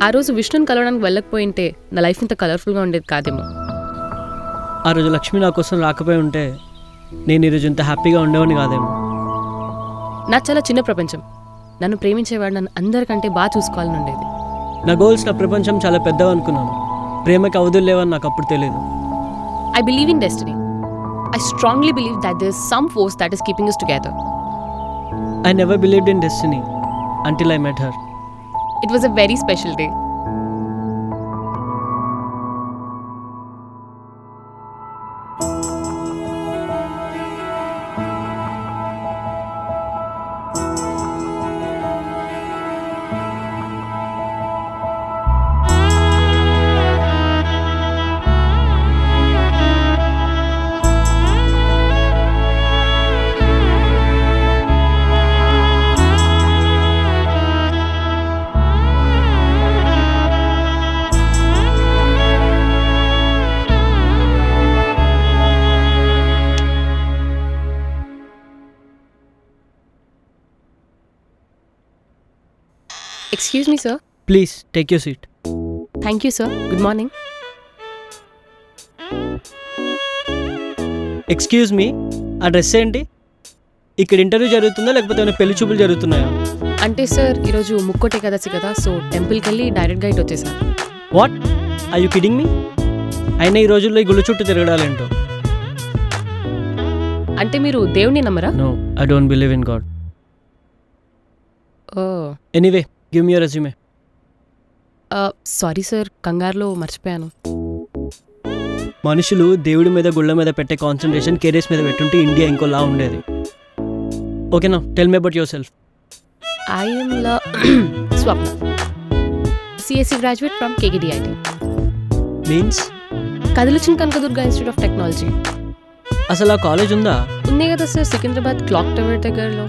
ఆ రోజు విష్ణుని కలవడానికి వెళ్ళకపోయింటే నా లైఫ్ ఇంత కలర్ఫుల్గా ఉండేది కాదేమో. ఆ రోజు లక్ష్మి నా కోసం రాకపోయి ఉంటే నేను ఈరోజు ఇంత హ్యాపీగా ఉండేవాడిని కాదేమో. నా చాలా చిన్న ప్రపంచం. నన్ను ప్రేమించేవాడు నన్ను అందరికంటే బాగా చూసుకోవాలని ఉండేది. నా గోల్స్, నా ప్రపంచం చాలా పెద్దవి అనుకున్నాను. ప్రేమకి అవధులు లేవని నాకు అప్పుడు తెలియదు. I believe in destiny. I strongly believe that there's some force that is keeping us together. I never believed in destiny until I met her. It was a very special day. Excuse me, sir. Please take your seat. Thank you, sir. Good morning. Excuse me, ఆ dress ఏంటి? ఇక్కడ interview జరుగుతుందా లేకపోతే ఏమైనా పెళ్లి చూపులు జరుగుతున్నాయా? అంటే సార్ ఈరోజు ముక్కోటి ఏకాదశి కదా, సో టెంపుల్కి వెళ్ళి డైరెక్ట్గా ఇటు వచ్చేసాను. What, are you kidding me? అయినా ఈ రోజుల్లో ఈ గుళ్ళు చుట్టూ తిరగడాలేంటో. అంటే మీరు దేవుడిని నమ్మరా? No, I don't believe in God. Oh anyway, give me your resume. Sorry sir, కంగారులో మర్చిపోయాను. మనుషులు దేవుడి మీద, గుళ్ళ మీద పెట్టే కాన్సన్ట్రేషన్ కెరీర్స్ మీద పెట్టుంటే ఇండియా ఇంకోలా ఉండేది. ఓకేనా, tell me about yourself. I am Swapna, CSC graduate from KKDIT. Means? కదిలిచిన కనకదుర్గ ఇన్స్టిట్యూట్ ఆఫ్ టెక్నాలజీ. అసలు ఆ కాలేజ్ ఉందా? ఉంది కదా సార్, సికింద్రాబాద్ క్లాక్ టవర్ దగ్గరలో.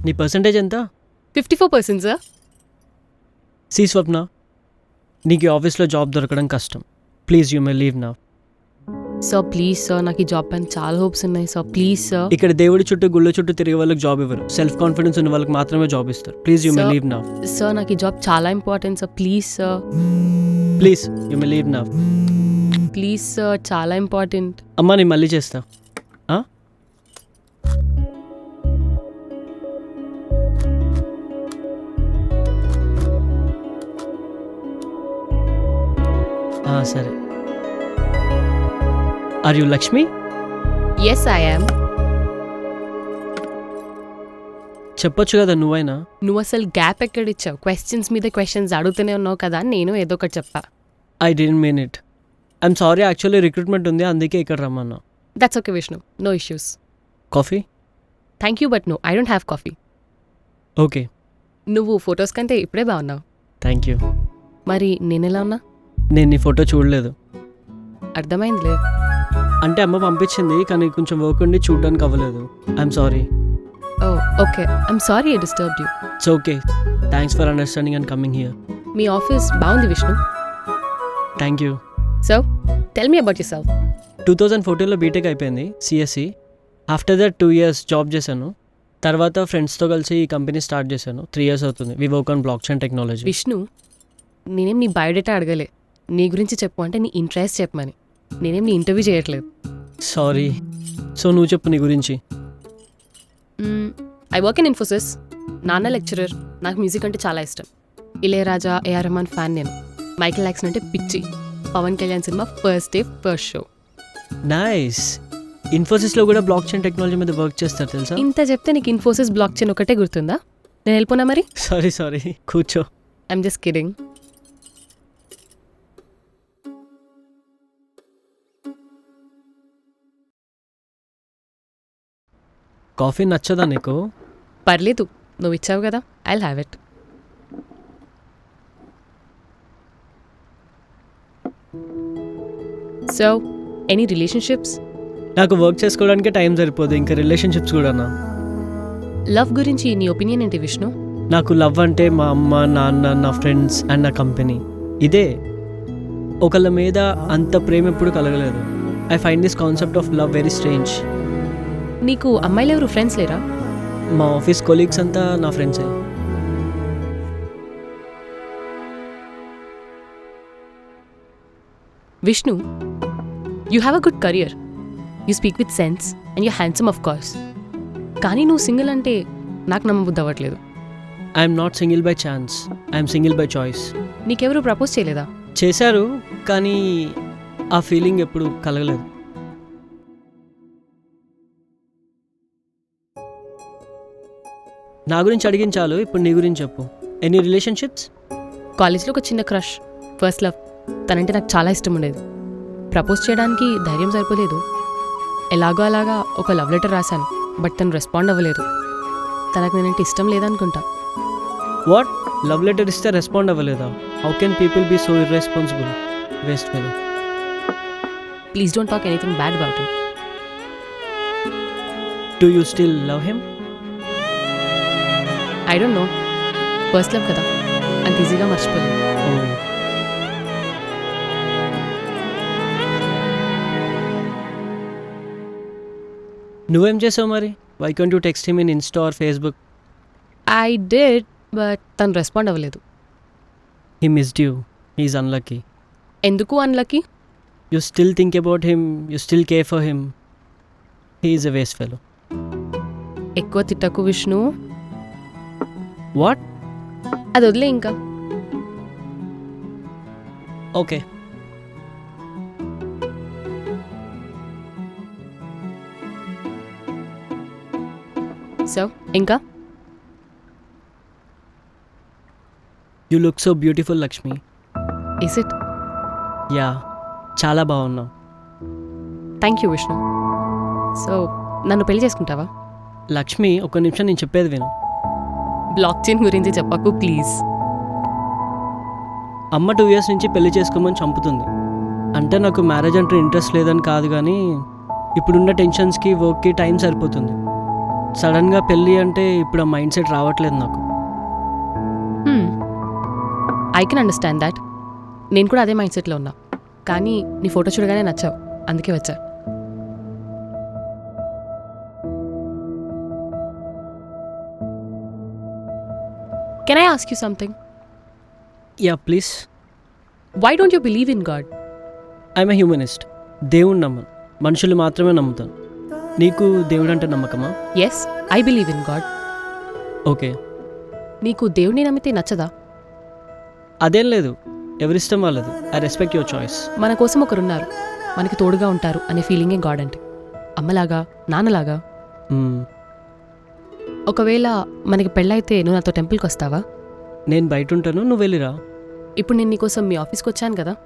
నీ పర్సంటేజ్ ఎంత? 54% సార్. సి స్వప్న, నీకు ఈ ఆఫీస్లో జాబ్ దొరకడం కష్టం. Please you may leave now. Sir please sir, నాకు ఈ జాబ్ పైన చాలా హోప్స్ ఉన్నాయి సార్, ప్లీజ్ సార్. ఇక్కడ దేవుడి చుట్టూ, గుళ్ళ చుట్టూ తిరిగే వాళ్ళకి జాబ్ ఇవ్వరు. సెల్ఫ్ కాన్ఫిడెన్స్ ఉన్న వాళ్ళకి మాత్రమే జాబ్ ఇస్తారు. Please you may leave now. Sir నాకు ఈ జాబ్ చాలా important sir, please sir. Please you may leave now. Please sir, చాలా ఇంపార్టెంట్. అమ్మా, నేను మళ్ళీ చేస్తా. సరే. Are you Lakshmi? Yes I am. చెప్పొచ్చు కదా నువ్వైనా. నువ్వు అసలు గ్యాప్ ఎక్కడిచ్చావు? క్వశ్చన్స్ మీద క్వశ్చన్స్ అడుగుతూనే ఉన్నావు కదా, నేను ఏదో ఒకటి చెప్పా. I didn't mean it. I'm sorry, actually recruitment ఉంది, అందుకే ఇక్కడ రమ్మన్నా. That's okay Vishnu, no issues. Coffee? Thank you, but no, I don't have coffee. Okay. నువ్వు ఫొటోస్ కంటే ఇప్పుడే బాగున్నావు. Thank you. మరి నేనెలా ఉన్నా? నేను నీ ఫోటో చూడలేదు. అర్థమైందిలే. అంటే అమ్మ పంపించింది, కానీ కొంచెం వర్క్ ఉండి చూడడానికి అవ్వలేదు. I'm sorry. Oh okay, I'm sorry I disturbed you. It's okay. Thanks for understanding and coming here. మీ ఆఫీస్ బాగుంది Vishnu. Thank you. So tell me about yourself. 2014లో బీటెక్ అయిపోయింది, CSC. After that 2 years job చేశాను. తర్వాత ఫ్రెండ్స్తో కలిసి ఈ company start చేశాను. 3 years అవుతుంది. We work on block chain technology. Vishnu, నేనేం నీ బయోడేటా అడగలే, నీ గురించి చెప్పు అంటే నీ ఇంట్రెస్ట్ చెప్పమని. నేనేం నీ ఇంటర్వ్యూ చేయట్లేదు. సారీ. సో నువ్వు చెప్పు నీ గురించి. I work in Infosys. నాన్న లెక్చరర్. నాకు మ్యూజిక్ అంటే చాలా ఇష్టం. ఇళయరాజా, ఏఆర్ రెహమాన్ ఫ్యాన్ నేను. మైకేల్ జాక్సన్ అంటే పిచ్చి. Pawan Kalyan cinema first day first show. Nice. ఇన్ఫోసిస్లో కూడా బ్లాక్ చైన్ టెక్నాలజీ మీద వర్క్ చేస్తారు తెలుసా? ఇంత చెప్తే నీకు ఇన్ఫోసిస్ బ్లాక్ చైన్ ఒకటే గుర్తుందా? నేను వెళ్ళిపోనా మరి? సారీ, కూర్చో. I'm just kidding. కాఫీ నచ్చదా నీకు? పర్లేదు, నువ్వు ఇచ్చావు కదా, I will have it. So any relationships? నాకు వర్క్ చేసుకోవడానికి టైం సరిపోదు, ఇంకా రిలేషన్షిప్స్ కూడానా? లవ్ గురించి నీ ఒపీనియన్ ఏంటి విష్ణు? నాకు లవ్ అంటే మా అమ్మ, నాన్న, నా ఫ్రెండ్స్ అండ్ నా కంపెనీ. ఇదే. ఒకళ్ళ మీద అంత ప్రేమ ఎప్పుడు కలగలేదు. I find this concept of love very strange. నీకు అమ్మాయిలు ఎవరు ఫ్రెండ్స్ లేరా? మా ఆఫీస్ కొలీగ్స్ అంతా నా ఫ్రెండ్సే. Vishnu, you have a good career, you speak with sense and you handsome of course. కానీ నువ్వు సింగిల్ అంటే నాకు నమ్మబుద్ధి అవ్వట్లేదు. I'm not single by chance, I'm single by choice. Neekevvaru propose చేయలేదా? చేశారు, కానీ ఆ ఫీలింగ్ ఎప్పుడు కలగలేదు. నా గురించి అడిగించాలు, ఇప్పుడు నీ గురించి చెప్పు. Any relationships? కాలేజ్లో ఒక చిన్న క్రష్, ఫస్ట్ లవ్. తనంటే నాకు చాలా ఇష్టం ఉండేది. ప్రపోజ్ చేయడానికి ధైర్యం సరిపోలేదు. ఎలాగో అలాగా ఒక లవ్ లెటర్ రాశాను, బట్ తను రెస్పాండ్ అవ్వలేదు. తనకు నేనంటే ఇష్టం లేదనుకుంటా. వాట్? లవ్ లెటర్ ఇస్తే రెస్పాండ్ అవ్వలేదా? How can people be so irresponsible? Waste fellow. Please don't talk anything bad about him. Do you still love him? I don't know. First love కదా, అంత ఈజీగా మర్చిపోలేదు. నువ్వేం చేసావు మరి? Why can't you text him in Insta or Facebook? I did, but తను respond అవ్వలేదు. He missed you, he is unlucky. ఎందుకు unlucky? You still think about him, you still care for him. He is a waste fellow. ఎక్కువ తిట్టకు Vishnu. What? అది వదిలే ఇంకా. Okay. So ఇంకా? You look so beautiful Lakshmi. Is it? Ya, చాలా బాగున్నావు. Thank you Vishnu. So నన్ను పెళ్లి చేసుకుంటావా? లక్ష్మి, ఒక్క నిమిషం నేను చెప్పేది విను. బ్లాక్ చైన్ గురించి చెప్పకు ప్లీజ్. అమ్మ 2 years నుంచి పెళ్లి చేసుకోమని చంపుతుంది. అంటే నాకు మ్యారేజ్ అంటే ఇంట్రెస్ట్ లేదని కాదు, కానీ ఇప్పుడున్న టెన్షన్స్కి వర్క్కి టైం సరిపోతుంది. సడన్గా పెళ్ళి అంటే ఇప్పుడు ఆ మైండ్ సెట్ రావట్లేదు నాకు. I can understand that. నేను కూడా అదే మైండ్ సెట్లో ఉన్నా, కానీ నీ ఫోటో చూడగానే నచ్చావు, అందుకే వచ్చా. Can I ask you something? Ya please. Why don't you believe in God? I'm a humanist. దేవుడు నమ్మను, మనుషులు మాత్రమే నమ్ముతాను. నీకు దేవుడు అంటే నమ్మకమా? Yes, I believe in God. Okay. నీకు దేవుడిని నమ్మితే నచ్చదా? అదేం లేదు, ఎవరిష్టం వాళ్ళది. I respect your choice. మన కోసం ఒకరున్నారు, మనకి తోడుగా ఉంటారు అనే ఫీలింగే గాడ్ అంటే. అమ్మలాగా, నాన్నలాగా. ఒకవేళ మనకి పెళ్ళైతే నువ్వు నాతో టెంపుల్కి వస్తావా? నేను బయట ఉంటాను, నువ్వు వెళ్ళిరా. ఇప్పుడు నేను నీకోసం మీ ఆఫీస్కి వచ్చాను కదా.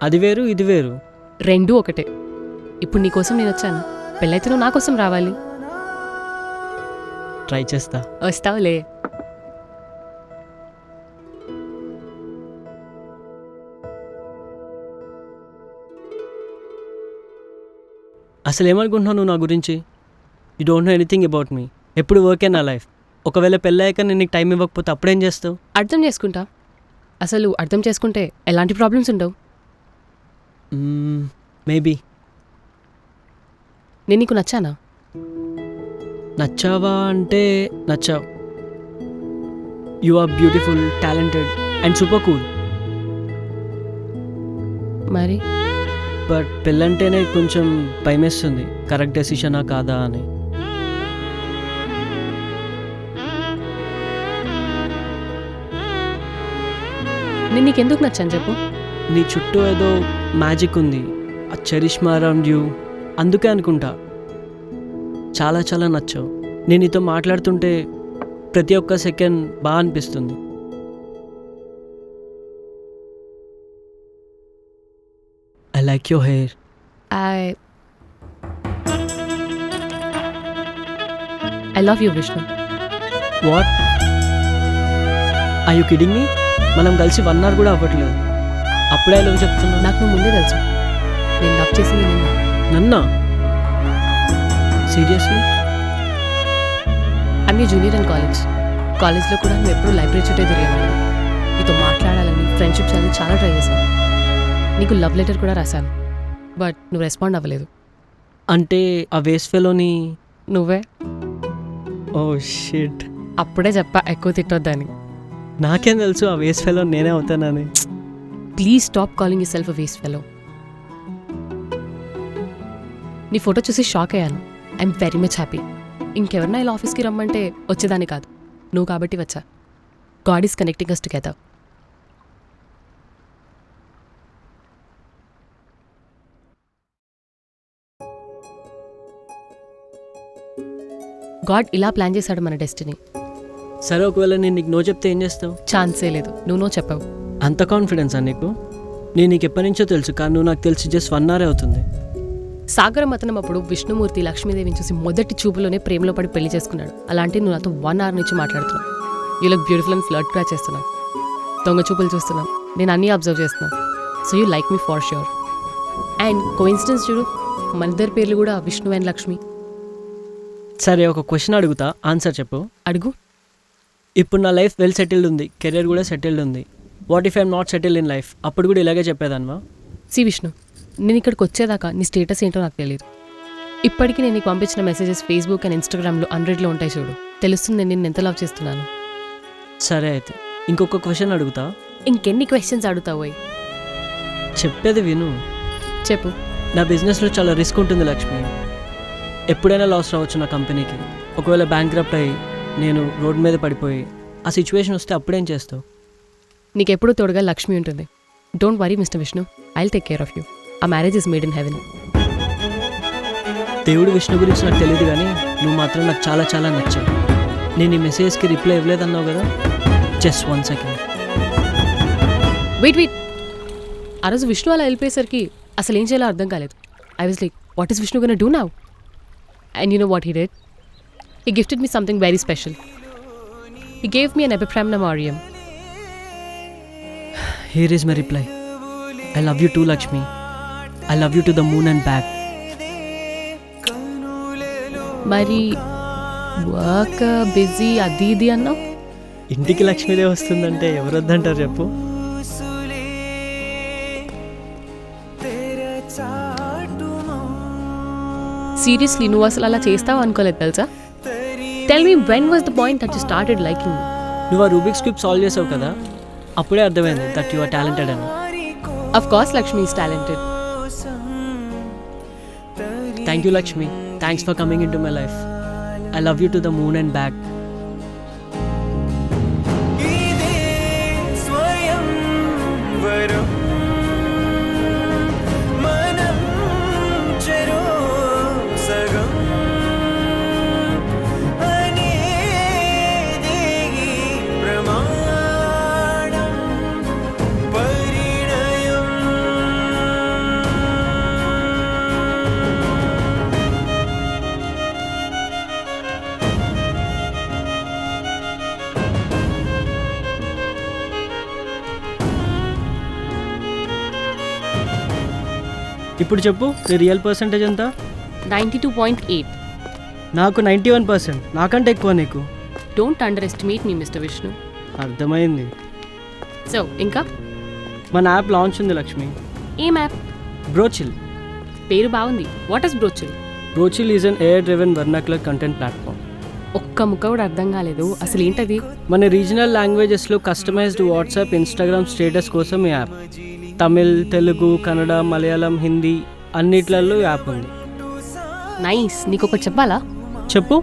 అది వేరు, ఇది వేరు. రెండూ ఒకటే. ఇప్పుడు నీకోసం నేను వచ్చాను, పెళ్ళైతే నువ్వు నా కోసం రావాలి. ట్రై చేస్తా. వస్తావులే. అసలు ఏమనుకుంటున్నావు నువ్వు నా గురించి? You don't know anything about me. ఎప్పుడు వర్కే నా లైఫ్. ఒకవేళ పెళ్ళాక నేను నీకు టైం ఇవ్వకపోతే అప్పుడేం చేస్తావు? అర్థం చేసుకుంటా. అసలు అర్థం చేసుకుంటే ఎలాంటి ప్రాబ్లమ్స్ ఉండవు. మేబీ. నేను నీకు నచ్చానా? నచ్చావా అంటే నచ్చావు. You are beautiful, talented and super cool. మరి బట్ పెళ్ళంటేనే కొంచెం భయమేస్తుంది, కరెక్ట్ డెసిషనా కాదా అని. నేను నీకెందుకు నచ్చాను చెప్పు? నీ చుట్టూ ఏదో మ్యాజిక్ ఉంది, ఆ చరిష్మా అరౌండ్ యూ. అందుకే అనుకుంటా చాలా చాలా నచ్చావు. నేను నీతో మాట్లాడుతుంటే ప్రతి ఒక్క సెకండ్ బాగా అనిపిస్తుంది. I like your hair. I love you Vishnu. What? Are you kidding me? మనం కలిసి 1 hour కూడా అవ్వట్లేదు, అప్పుడే లవ్ చెప్తున్నా. నాకు నువ్వు ముందే తెలుసు, నేను లవ్ చేసింది నిన్న. నన్నా? Seriously? I'm you junior in కాలేజ్లో కూడా నువ్వు ఎప్పుడు లైబ్రరీ చుట్టే తిరిగేవాడిని. నీతో మాట్లాడాలని, ఫ్రెండ్షిప్ చేయాలని చాలా ట్రై చేశాను. నీకు లవ్ లెటర్ కూడా రాశాను, బట్ నువ్వు రెస్పాండ్ అవ్వలేదు. అంటే ఆ వేస్ట్ ఫెలోని నువ్వే. Oh shit. అప్పుడే చెప్పా ఎక్కువ తిట్టొద్దని. నాకేం తెలుసు ఆ వేస్ట్ ఫెలో నేనే అవుతానని. Please stop calling yourself a waste fellow. నీ ఫోటో చూసి షాక్ అయ్యాను. I'm very much happy. ఇంకెవరన్నా ఇలా ఆఫీస్కి రమ్మంటే వచ్చేదాన్ని కాదు, నువ్వు కాబట్టి వచ్చా. God is connecting us together. God ఇలా ప్లాన్ చేశాడు మన డెస్టినీ. సరే, ఒకవేళ నేను నీకు నో చెప్తే ఏం చేస్తావు? ఛాన్సే లేదు, నువ్వు చెప్పావు. అంత కాన్ఫిడెన్సా నీకు? నేను నీకు ఎప్పటి నుంచో తెలుసు, కానీ నువ్వు నాకు తెలిసి జస్ట్ 1 hour అవుతుంది. సాగర మతనం అప్పుడు విష్ణుమూర్తి లక్ష్మీదేవిని చూసి మొదటి చూపులోనే ప్రేమలో పడి పెళ్లి చేసుకున్నాడు. అలాంటి నువ్వు నాతో 1 hour నుంచి మాట్లాడుతున్నావు. You look beautiful and flirt కూడా చేస్తున్నావు. దొంగ చూపులు చూస్తున్నావు. నేను అన్నీ అబ్జర్వ్ చేస్తున్నాను. So you like me for sure. And coincidence చూడు, మన ఇద్దరి పేర్లు కూడా విష్ణు అండ్ లక్ష్మి. సరే, ఒక క్వశ్చన్ అడుగుతా, ఆన్సర్ చెప్పు. అడుగు. ఇప్పుడు నా లైఫ్ వెల్ సెటిల్డ్ ఉంది, కెరీర్ కూడా సెటిల్డ్ ఉంది. What if I'm not settled in life? అప్పుడు కూడా ఇలాగే చెప్పేదాన్వా? సి విష్ణు, నేను ఇక్కడికి వచ్చేదాకా నీ స్టేటస్ ఏంటో నాకు తెలియదు. ఇప్పటికీ నేను నీకు పంపించిన మెసేజెస్ ఫేస్బుక్ అండ్ ఇన్స్టాగ్రామ్లో 100లో ఉంటాయి చూడు. తెలుస్తుంది నేను నిన్ను ఎంత లవ్ చేస్తున్నాను. సరే, అయితే ఇంకొక క్వశ్చన్ అడుగుతా. ఇంకెన్ని క్వశ్చన్స్ అడుగుతావు? చెప్పేది విను. చెప్పు. నా బిజినెస్లో చాలా రిస్క్ ఉంటుంది లక్ష్మి. ఎప్పుడైనా లాస్ రావచ్చు నా కంపెనీకి. ఒకవేళ బ్యాంక్రప్ట్ అయ్యి నేను రోడ్ మీద పడిపోయి ఆ సిచ్యువేషన్ వస్తే అప్పుడేం చేస్తావు? నీకెప్పుడు తోడుగా లక్ష్మి ఉంటుంది. Don't worry mister Vishnu, I will take care of you. A marriage is made in heaven. దేవుడు విష్ణు గురించి నాకు తెలియదు, కానీ నువ్వు మాత్రం నాకు చాలా చాలా నచ్చావు. నేను ఈ మెసేజ్కి రిప్లై ఇవ్వలేదన్నావు కదా, జస్ట్ 1 second. వెయిట్. ఆ రోజు విష్ణు అలా వెళ్ళిపోయేసరికి అసలు ఏం చేయాలో అర్థం కాలేదు. I was like, what is Vishnu gonna do now? And you know what he did? He gifted me something very special. He gave me an ఎపిఫ్రామ్నమారియం. Here is my reply. I love you too, Lakshmi. I love you to the moon and back. మరి work busy అది ఇది అన్నావు. ఇంటికి లక్ష్మీదేవి వస్తుందంటే ఎవరు వద్దంటారు చెప్పు? సీరియస్లీ నువ్వు అసలు అలా చేస్తావు అనుకోలేదు తెలుసా. Tell me, when was the point that you started liking మీ? నువ్వు ఆ రూబిక్స్ క్యూబ్ సాల్వ్ చేసావు కదా, అప్పుడే అర్థమైంది దట్ యు ఆర్ టాలెంటెడ్ అని. Of course Lakshmi is talented. Thank you Lakshmi. Thanks for coming in to my life. I love you to the moon and back. ఇప్పుడు చెప్పు, నీ రియల్ పర్సెంటేజ్ ఎంత? 92.8. నాకు 91%. నాకంటే ఎక్కువ నీకు. Don't under estimate me mister Vishnu. అర్థమైంది. సో ఇంకా మన యాప్ లాంచ్ ఉంది లక్ష్మి. ఏం యాప్? బ్రోచిల్. పేరు బాగుంది. What is Brochill? Brochill is an AI driven vernacular content platform. ఒక్క ముక్క కూడా అర్థం కాలేదు. అసలు ఏంటది? మన రీజనల్ లాంగ్వేజెస్లో కస్టమైజ్డ్ వాట్సాప్, ఇన్స్టాగ్రామ్ స్టేటస్ కోసం ఈ యాప్. తమిళ్, తెలుగు, కన్నడ, మలయాళం, హిందీ అన్నిట్లలో యాప్ ఉంది. నైస్. నీకు ఒకటి చెప్పాలా? చెప్పు.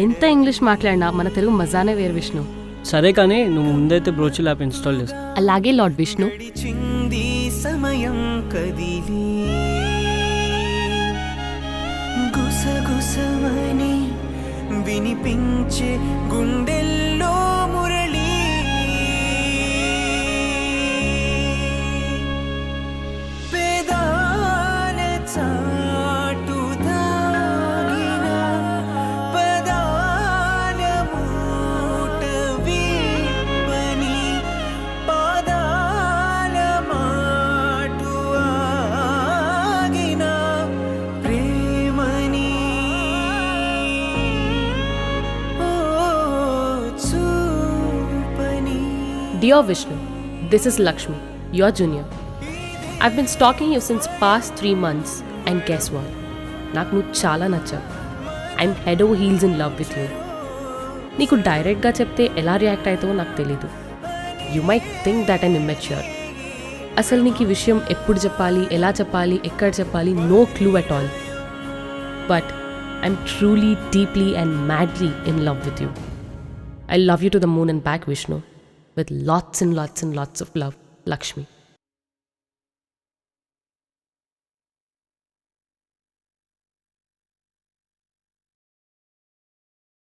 ఎంత ఇంగ్లీష్ మాట్లాడినా మన తెలుగు మజానే వేరు విష్ణు. సరే, కానీ నువ్వు ముందైతే బ్రోచిల్ యాప్ ఇన్స్టాల్ చేస్తా. అలాగే లార్డ్ విష్ణు. సమయం కదిలి గుసగుసమని వినిపించే గుండెల్లో మురళి పేదాల చాటు దాగిన పదాల మూట విప్పని పాదాల మాటు ఆగిన ప్రేమని Dear Vishnu, this is Lakshmi, your junior. I've been stalking you since past 3 months and guess what? నాకు నువ్వు చాలా నచ్చావు. I'm head over heels in love with you. నీకు డైరెక్ట్గా చెప్తే ఎలా రియాక్ట్ అవుతావో నాకు తెలీదు. You might think that I'm immature. అసలు నీకు ఈ విషయం ఎప్పుడు చెప్పాలి, ఎలా చెప్పాలి, ఎక్కడ చెప్పాలి, no clue at all. but I'm truly, deeply, and madly in love with you. I love you to the moon and back, Vishnu. With lots and lots and lots of love, Lakshmi.